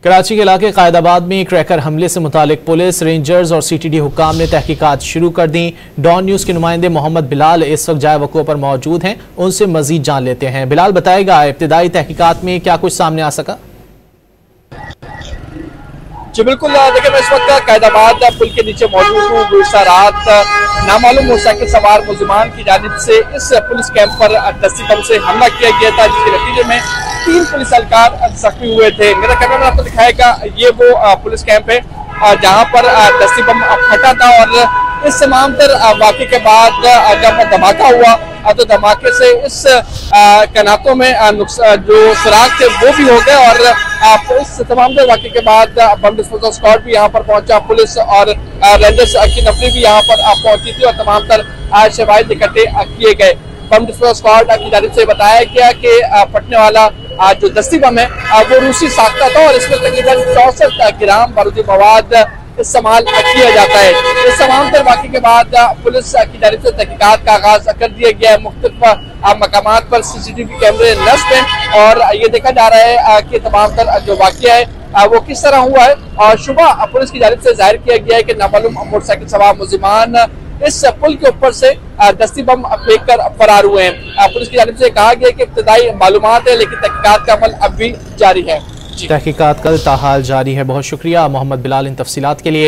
कराची के इलाके कायदाबाद में क्रैकर हमले से मुतालिक पुलिस, रेंजर्स और सीटीडी हुक्काम ने तहकीकात शुरू कर दी। डॉन न्यूज़ के नुमाइंदे मोहम्मद बिलाल इस वक्त जाए वक़ूअ पर मौजूद हैं, उनसे मजीद जान लेते हैं। बिलाल, बताएगा इब्तिदाई तहकीकात में क्या कुछ सामने आ सका? जी बिल्कुल, देखिए मैं इस वक्त कायदाबाद पुल के नीचे मौजूद हूँ। गुज़श्ता रात नामालूम मोटरसाइकिल सवार मुलजिमान की जानिब से इस पुलिस कैंप पर दस्ती बम से हमला किया गया था, जिसके नतीजे में 3 पुलिस एहलकार जख्मी हुए थे। मेरा कैमरा आपको दिखाएगा, ये वो पुलिस कैंप है जहाँ पर दस्ती बम फटा था और इस तमाम तर वाक़े के बाद जब धमाका हुआ तो धमाके से इस कनातों में जो सुराग थे वो भी हो गए और इस तमाम तर वाक़े के बाद बम डिस्पोजल स्क्वाड भी यहाँ पर पहुंचा। पुलिस और रेंजर्स की नफरी भी यहाँ पर पहुंची थी और तमाम तर शवाहिद इकट्ठे किए गए। बम डिस्पोजल स्क्वाड की जानिब से बताया गया कि फटने वाला जो दस्ती बम है वो रूसी साख्ता था और इसमें तकरीबन 64 ग्राम बारूदी मवाद इस्तेमाल किया जाता है। इस तमाम तर वाक़े के बाद पुलिस की जानिब से तहकीकात का आगाज कर दिया गया है। मुख्तलिफ मकामात पर CCTV कैमरे नस्ब हैं और ये देखा जा रहा है कि तमाम तर जो वाक़या है वो किस तरह हुआ है। और सुबह पुलिस की जानिब से जाहिर किया गया है कि नामालूम मोटरसाइकिल सवार मुलजिमान इस पुल के ऊपर से दस्ती बम फेंक कर फरार हुए हैं। पुलिस की जानिब से कहा गया कि इब्तिदाई मालूमात है, लेकिन तहकीकात का अमल अब भी जारी है। तहकीकात कल ताहाल जारी है। बहुत शुक्रिया मोहम्मद बिलाल इन तफसीलात के लिए।